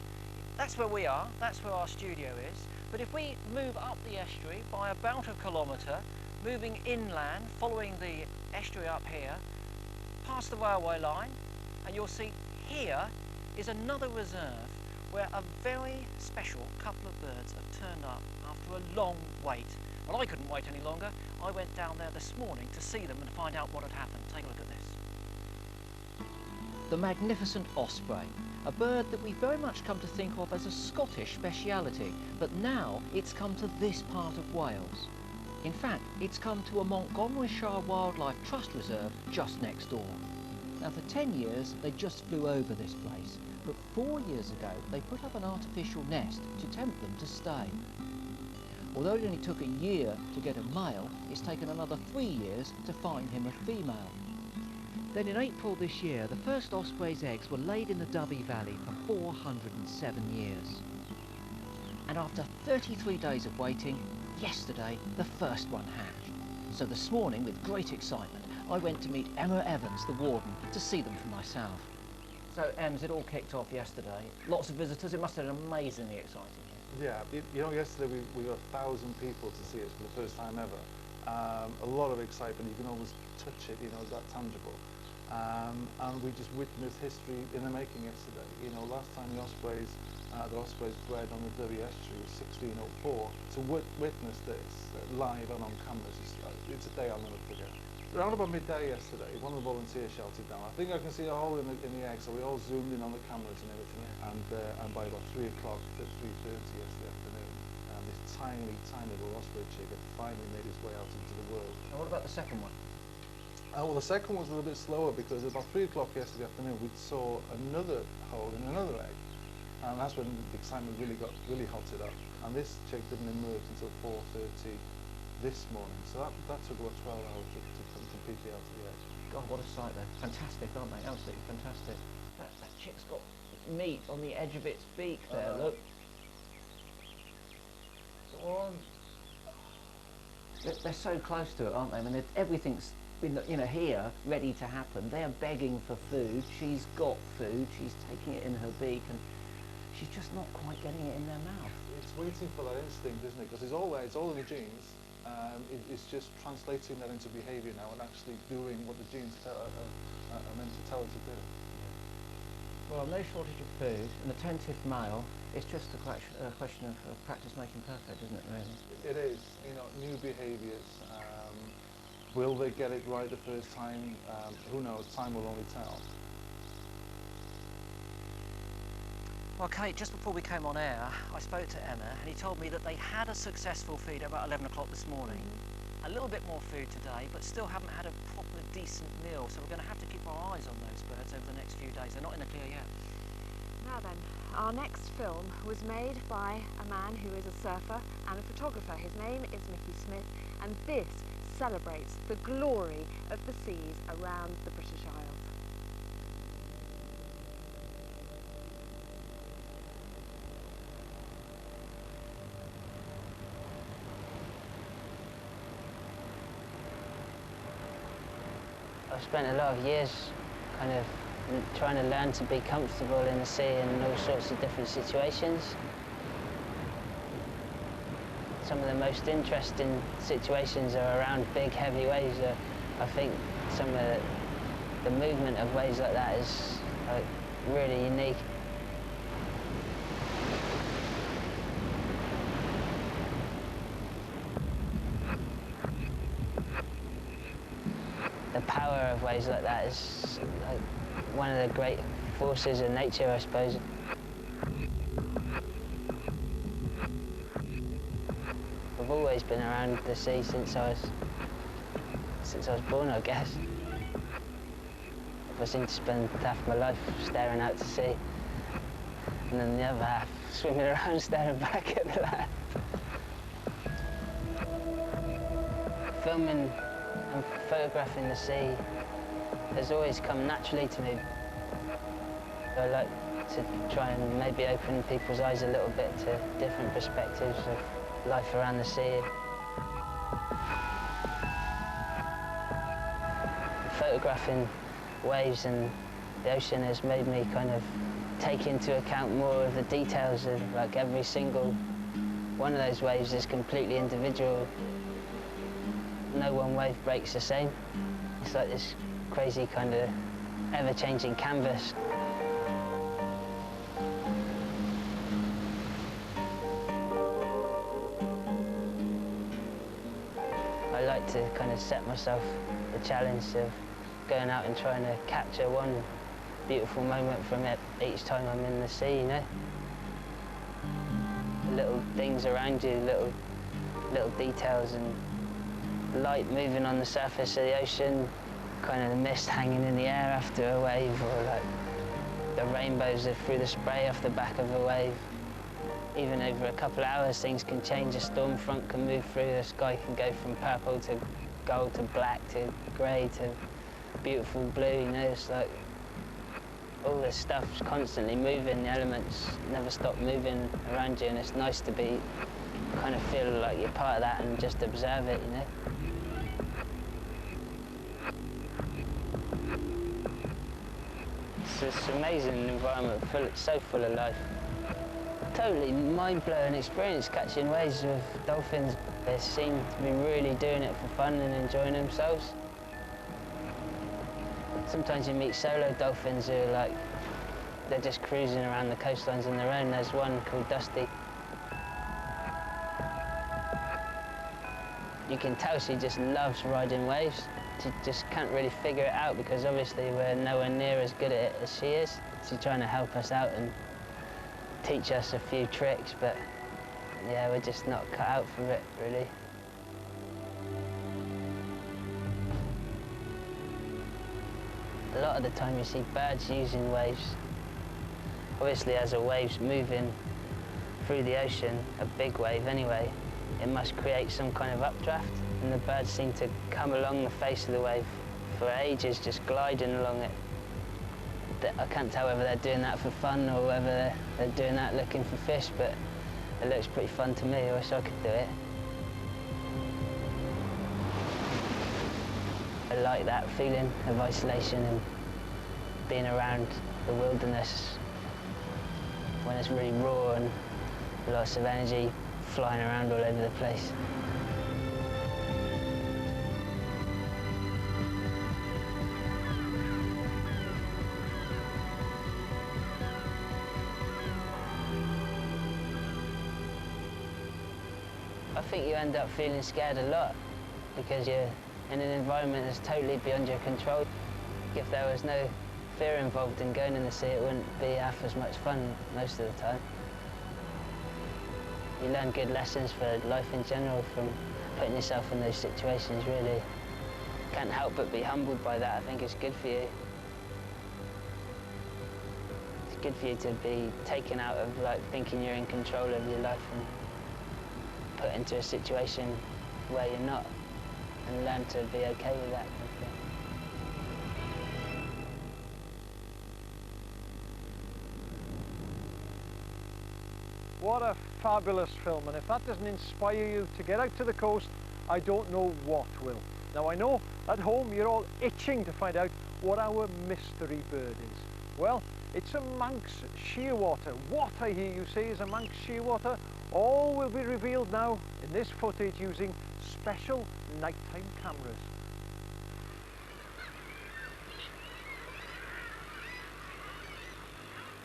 that's where we are. That's where our studio is. But if we move up the estuary by about 1 kilometre, moving inland, following the estuary up here, past the railway line, and you'll see here is another reserve where a very special couple of birds have turned up after a long wait. Well, I couldn't wait any longer. I went down there this morning to see them and find out what had happened. Take a look at this. The magnificent osprey, a bird that we very much come to think of as a Scottish speciality, but now it's come to this part of Wales. In fact, it's come to a Montgomeryshire Wildlife Trust Reserve just next door. Now, for 10 years, they just flew over this place, but 4 years ago, they put up an artificial nest to tempt them to stay. Although it only took a year to get a male, it's taken another 3 years to find him a female. Then in April this year, the first osprey's eggs were laid in the Dubby Valley for 407 years. And after 33 days of waiting, yesterday the first one hatched. So this morning, with great excitement, I went to meet Emma Evans, the warden, to see them for myself. So, Ems, it all kicked off yesterday. Lots of visitors. It must have been amazingly exciting. Yeah, you know, yesterday we got 1,000 people to see it for the first time ever. A lot of excitement. You can almost touch it, you know, it's that tangible. And we just witnessed history in the making yesterday. You know, last time the ospreys bred on the Derry estuary was 1604. To witness this live and on cameras, it's a day I'll never forget. Around about midday yesterday, one of the volunteers shouted down, "I think I can see a hole in the egg," so we all zoomed in on the cameras and everything. And by about 3 o'clock, 3:30 yesterday afternoon, this tiny little osprey chick had finally made its way out into the world. And what about the second one? Well, the second one was a little bit slower because about 3 o'clock yesterday afternoon, we saw another hole in another egg. And that's when the excitement really hotted up. And this chick didn't emerge until 4:30 this morning. So that took about 12 hours to come completely out of the egg. God, what a sight there. Fantastic, aren't they? Absolutely fantastic. That chick's got meat on the edge of its beak there, look. Go on. They're so close to it, aren't they? I mean, everything's been, you know, here, ready to happen. They're begging for food. She's got food. She's taking it in her beak, and she's just not quite getting it in their mouth. It's waiting for that instinct, isn't it? Because it's all there, it's all in the genes. It's just translating that into behaviour now and actually doing what the genes are meant to tell it to do. Well, no shortage of food, an attentive male. It's just a question of practice making perfect, isn't it, really? It is. You know, new behaviours. Will they get it right the first time? Who knows? Time will only tell. Well, Kate, just before we came on air, I spoke to Emma, and he told me that they had a successful feed at about 11 o'clock this morning. a little bit more food today, but still haven't had a proper decent meal, so we're going to have to keep our eyes on those birds over the next few days. They're not in the clear yet. Now then, our next film was made by a man who is a surfer and a photographer. His name is Mickey Smith, and this celebrates the glory of the seas around the British Isles. I've spent a lot of years kind of trying to learn to be comfortable in the sea in all sorts of different situations. Some of the most interesting situations are around big, heavy waves. I think some of the movement of waves like that is like really unique. The power of waves like that is like one of the great forces of nature, I suppose. I've always been around the sea since I was born, I guess. I seem to spend half my life staring out to sea, and then the other half swimming around staring back at the land. Filming and photographing the sea has always come naturally to me. I like to try and maybe open people's eyes a little bit to different perspectives of life around the sea. Photographing waves and the ocean has made me kind of take into account more of the details of like every single one of those waves is completely individual. No one wave breaks the same. It's like this crazy kind of ever-changing canvas. I like to kind of set myself the challenge of going out and trying to capture one beautiful moment from it each time I'm in the sea, you know? Little things around you, little details, and light moving on the surface of the ocean, kind of the mist hanging in the air after a wave, or like the rainbows through the spray off the back of a wave. Even over a couple of hours, things can change. A storm front can move through, the sky can go from purple to gold to black to grey to beautiful blue, you know? It's like all this stuff's constantly moving, the elements never stop moving around you, and it's nice to be, kind of feel like you're part of that and just observe it, you know? It's this amazing environment, so full of life. Totally mind-blowing experience catching waves with dolphins. They seem to be really doing it for fun and enjoying themselves. Sometimes you meet solo dolphins who are like, they're just cruising around the coastlines on their own. There's one called Dusty. You can tell she just loves riding waves. She just can't really figure it out because obviously we're nowhere near as good at it as she is. She's trying to help us out and teach us a few tricks, but yeah, we're just not cut out for it, really. A lot of the time you see birds using waves. Obviously, as a wave's moving through the ocean, a big wave anyway, it must create some kind of updraft, and the birds seem to come along the face of the wave for ages, just gliding along it. I can't tell whether they're doing that for fun or whether they're doing that looking for fish, but it looks pretty fun to me. I wish I could do it. I like that feeling of isolation and being around the wilderness when it's really raw and lots of energy flying around all over the place. I think you end up feeling scared a lot because you're in an environment that's totally beyond your control. If there was no fear involved in going in the sea, it wouldn't be half as much fun most of the time. You learn good lessons for life in general from putting yourself in those situations, really. Can't help but be humbled by that. I think it's good for you. It's good for you to be taken out of like thinking you're in control of your life and put into a situation where you're not, and learn to be okay with that. What a fabulous film, and if that doesn't inspire you to get out to the coast, I don't know what will. Now I know at home you're all itching to find out what our mystery bird is. Well, it's a Manx shearwater. What, I hear you say, is a Manx shearwater? All will be revealed now in this footage using special nighttime cameras.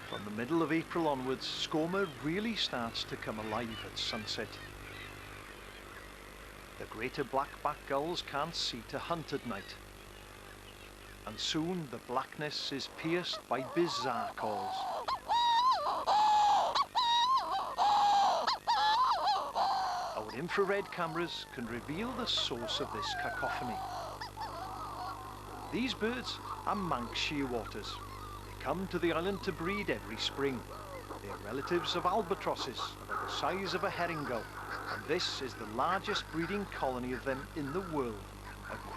From the middle of April onwards, Skomer really starts to come alive at sunset. The greater black-backed gulls can't see to hunt at night. And soon the blackness is pierced by bizarre calls. Our infrared cameras can reveal the source of this cacophony. These birds are Manx shearwaters. They come to the island to breed every spring. They are relatives of albatrosses, about the size of a herring gull, and this is the largest breeding colony of them in the world.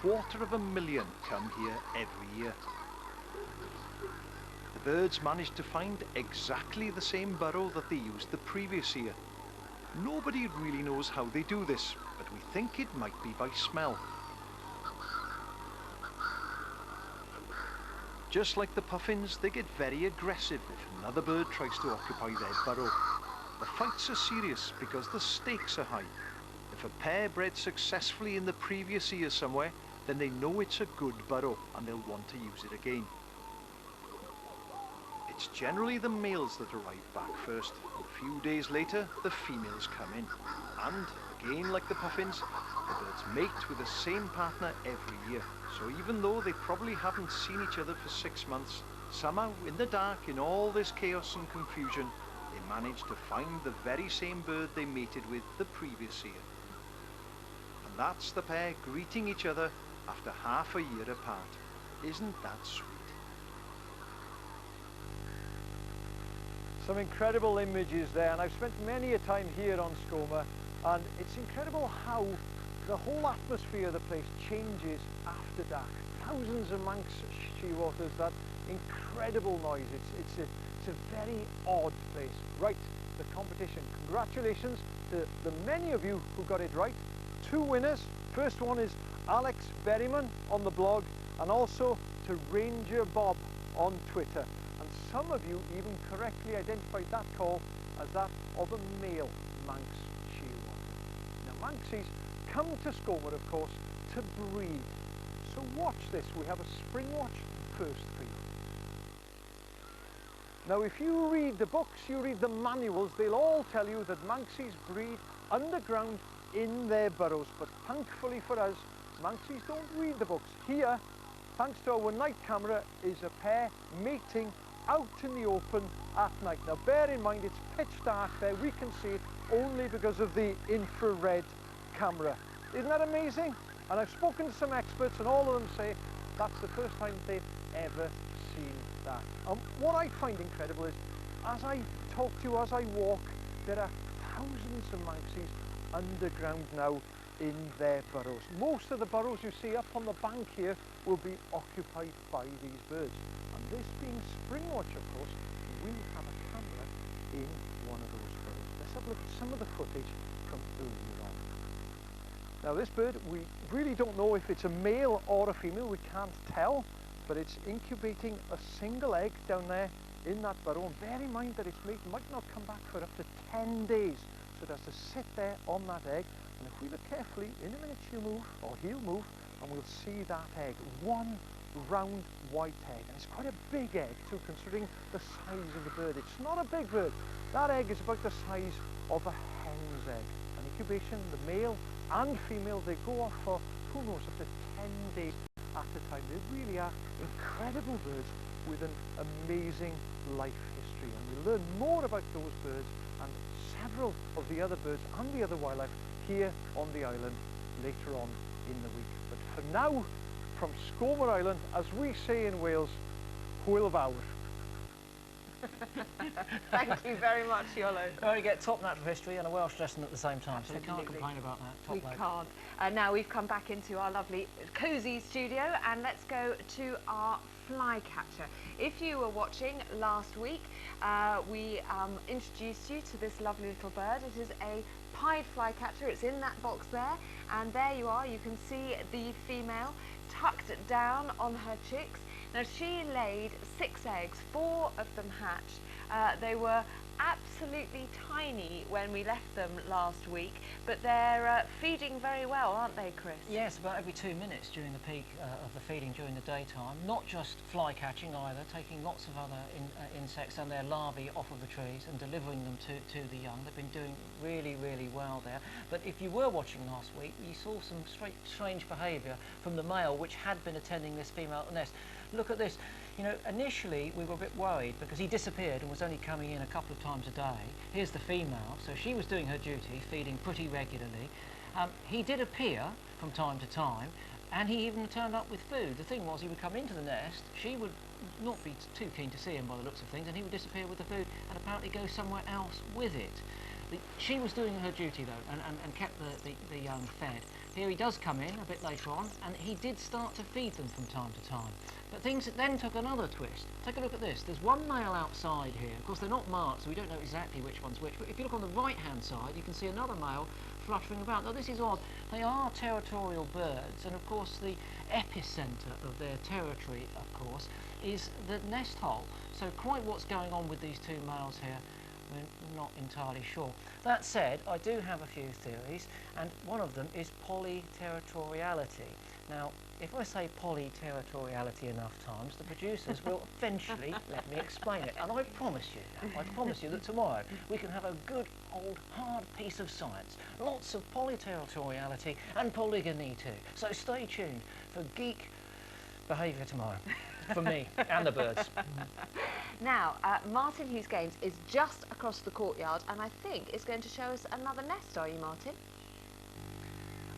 250,000 come here every year. The birds managed to find exactly the same burrow that they used the previous year. Nobody really knows how they do this, but we think it might be by smell. Just like the puffins, they get very aggressive if another bird tries to occupy their burrow. The fights are serious because the stakes are high. If a pair bred successfully in the previous year somewhere, then they know it's a good burrow and they'll want to use it again. It's generally the males that arrive back first, and a few days later the females come in. And, again like the puffins, the birds mate with the same partner every year. So even though they probably haven't seen each other for 6 months, somehow in the dark, in all this chaos and confusion, they manage to find the very same bird they mated with the previous year. And that's the pair greeting each other after half a year apart. Isn't that sweet? Some incredible images there, and I've spent many a time here on Skomer, and it's incredible how the whole atmosphere of the place changes after dark. Thousands of Manx shearwaters, that incredible noise. It's a very odd place. Right, the competition. Congratulations to the many of you who got it right. 2 winners. First one is Alex Berryman on the blog, and also to Ranger Bob on Twitter. And some of you even correctly identified that call as that of a male Manx shearwater. Now Manxies come to Skomer, of course, to breed. So watch this. We have a Springwatch first for you. Now if you read the books, you read the manuals, they'll all tell you that Manxies breed underground in their burrows. But thankfully for us, Manxies don't read the books. Here, thanks to our night camera, is a pair mating out in the open at night. Now bear in mind it's pitch dark there, we can see it only because of the infrared camera. Isn't that amazing? And I've spoken to some experts and all of them say that's the first time they've ever seen that. And what I find incredible is, as I talk to you, as I walk, there are thousands of Manxies underground now in their burrows. Most of the burrows you see up on the bank here will be occupied by these birds. And this being Springwatch, of course, we have a camera in one of those burrows. Let's have a look at some of the footage from earlier on. Now this bird, we really don't know if it's a male or a female, we can't tell, but it's incubating a single egg down there in that burrow. And bear in mind that its mate might not come back for up to 10 days. So it has to sit there on that egg. And if we look carefully, in a minute she'll move, or he'll move, and we'll see that egg. One round white egg. And it's quite a big egg too, considering the size of the bird. It's not a big bird. That egg is about the size of a hen's egg. And incubation, the male and female, they go off for, who knows, up to 10 days at a time. They really are incredible birds with an amazing life history. And we'll learn more about those birds and several of the other birds and the other wildlife here on the island later on in the week. But for now, from Scomer Island, as we say in Wales, hwyl fawr. Thank you very much, Iolo. Well, you get top natural history and a Welsh lesson at the same time, so we can't Absolutely. complain about that. Top We bloke. can't. Now we've come back into our lovely cosy studio, and let's go to our flycatcher. If you were watching last week, we introduced you to this lovely little bird. It is a pied flycatcher. It's in that box there, and there you are. You can see the female tucked down on her chicks. Now she laid 6 eggs, 4 of them hatched. They were absolutely tiny when we left them last week, but they're feeding very well, aren't they, Chris? Yes, about every 2 minutes during the peak of the feeding during the daytime. Not just fly catching either, taking lots of other insects and their larvae off of the trees and delivering them to the young. They've been doing really, really well there. But if you were watching last week, you saw some strange behaviour from the male which had been attending this female nest. Look at this. You know, initially we were a bit worried because he disappeared and was only coming in a couple of times a day. Here's the female, so she was doing her duty, feeding pretty regularly. He did appear from time to time, and he even turned up with food. The thing was, he would come into the nest, she would not be too keen to see him by the looks of things, and he would disappear with the food and apparently go somewhere else with it. She was doing her duty though, and kept the young fed. Here he does come in a bit later on, and he did start to feed them from time to time. But things then took another twist. Take a look at this. There's one male outside here. Of course, they're not marked, so we don't know exactly which one's which. But if you look on the right-hand side, you can see another male fluttering about. Now, this is odd. They are territorial birds, and of course, the epicentre of their territory, of course, is the nest hole. So quite what's going on with these 2 males here, we're not entirely sure. That said, I do have a few theories, and one of them is polyterritoriality. Now, if I say polyterritoriality enough times, the producers will eventually let me explain it. And I promise you that tomorrow we can have a good old hard piece of science. Lots of polyterritoriality and polygamy too. So stay tuned for geek behaviour tomorrow. For me and the birds. Now, Martin Hughes Games is just across the courtyard, and I think is going to show us another nest, are you, Martin?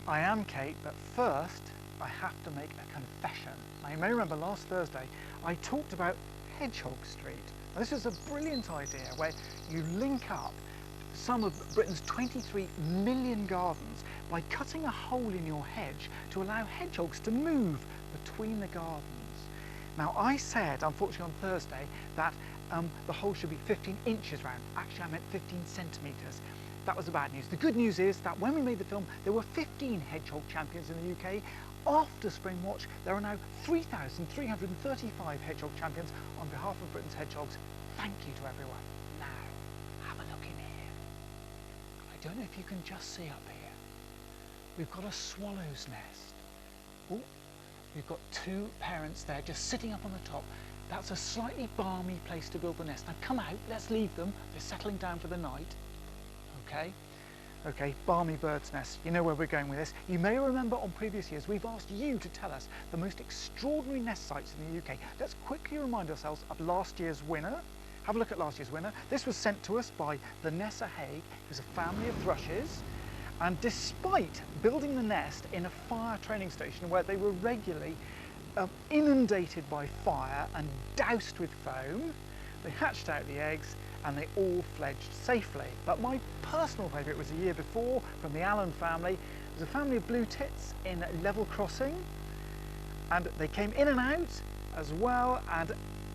I am, Kate, but first I have to make a confession. Now, you may remember last Thursday I talked about Hedgehog Street. Now, this is a brilliant idea where you link up some of Britain's 23 million gardens by cutting a hole in your hedge to allow hedgehogs to move between the gardens. Now, I said, unfortunately on Thursday, that the hole should be 15 inches round. Actually, I meant 15 centimetres. That was the bad news. The good news is that when we made the film, there were 15 hedgehog champions in the UK. After Springwatch, there are now 3,335 hedgehog champions on behalf of Britain's hedgehogs. Thank you to everyone. Now, have a look in here. I don't know if you can just see up here. We've got a swallow's nest. Ooh. We've got 2 parents there just sitting up on the top. That's a slightly balmy place to build the nest. Now come out, let's leave them. They're settling down for the night. Okay? Okay, balmy bird's nest. You know where we're going with this. You may remember on previous years we've asked you to tell us the most extraordinary nest sites in the UK. Let's quickly remind ourselves of last year's winner. Have a look at last year's winner. This was sent to us by Vanessa Haig, who's a family of thrushes. And despite building the nest in a fire training station where they were regularly inundated by fire and doused with foam, they hatched out the eggs and they all fledged safely. But my personal favourite was the year before from the Allen family. It was a family of blue tits in Level Crossing, and they came in and out as well, and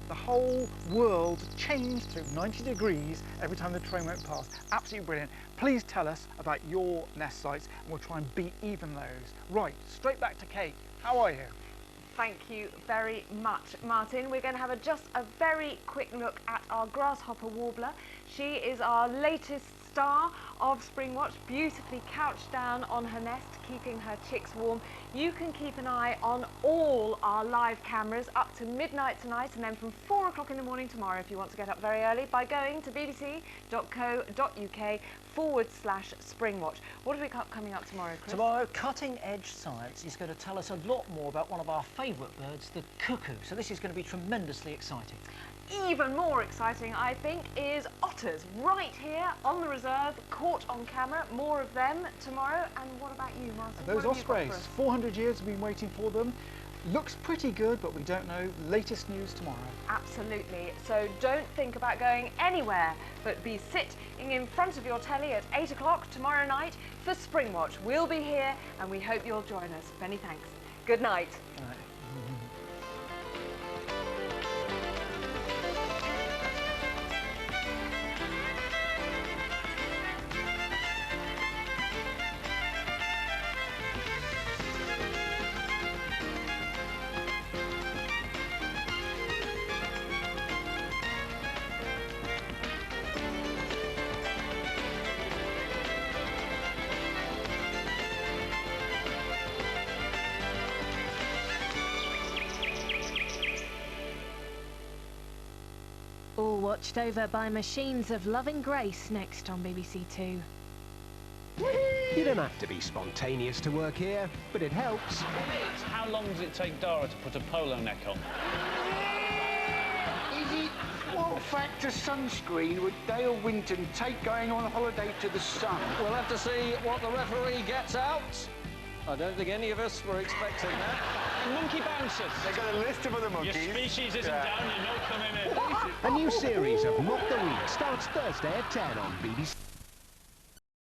the whole world changed through 90 degrees every time the train went past. Absolutely brilliant. Please tell us about your nest sites and we'll try and beat even those. Right, straight back to Kate. How are you? Thank you very much, Martin. We're going to have just a very quick look at our grasshopper warbler. She is our latest star of Springwatch, beautifully couched down on her nest, keeping her chicks warm. You can keep an eye on all our live cameras up to midnight tonight, and then from 4 o'clock in the morning tomorrow if you want to get up very early by going to bbc.co.uk/Springwatch. What have we got coming up tomorrow, Chris? Tomorrow, Cutting Edge Science is going to tell us a lot more about one of our favourite birds, the cuckoo. So this is going to be tremendously exciting. even more exciting, I think, is otters right here on the reserve, caught on camera. More of them tomorrow. And what about you, Martin? Those What have you got ospreys, for us? 400 years we've been waiting for them. Looks pretty good, but we don't know. Latest news tomorrow. Absolutely. So don't think about going anywhere, but be sitting in front of your telly at 8 o'clock tomorrow night for Springwatch. We'll be here and we hope you'll join us. Many thanks. Good night. All watched over by machines of loving grace next on BBC Two. You don't have to be spontaneous to work here, but it helps. How long does it take Dara to put a polo neck on? Is it? What factor sunscreen would Dale Winton take going on holiday to the sun? We'll have to see what the referee gets out. I don't think any of us were expecting that. Monkey bouncers. They got a list of other monkeys. Your species isn't down, you're not coming in. A new series of Mock the Week starts Thursday at 10 on BBC.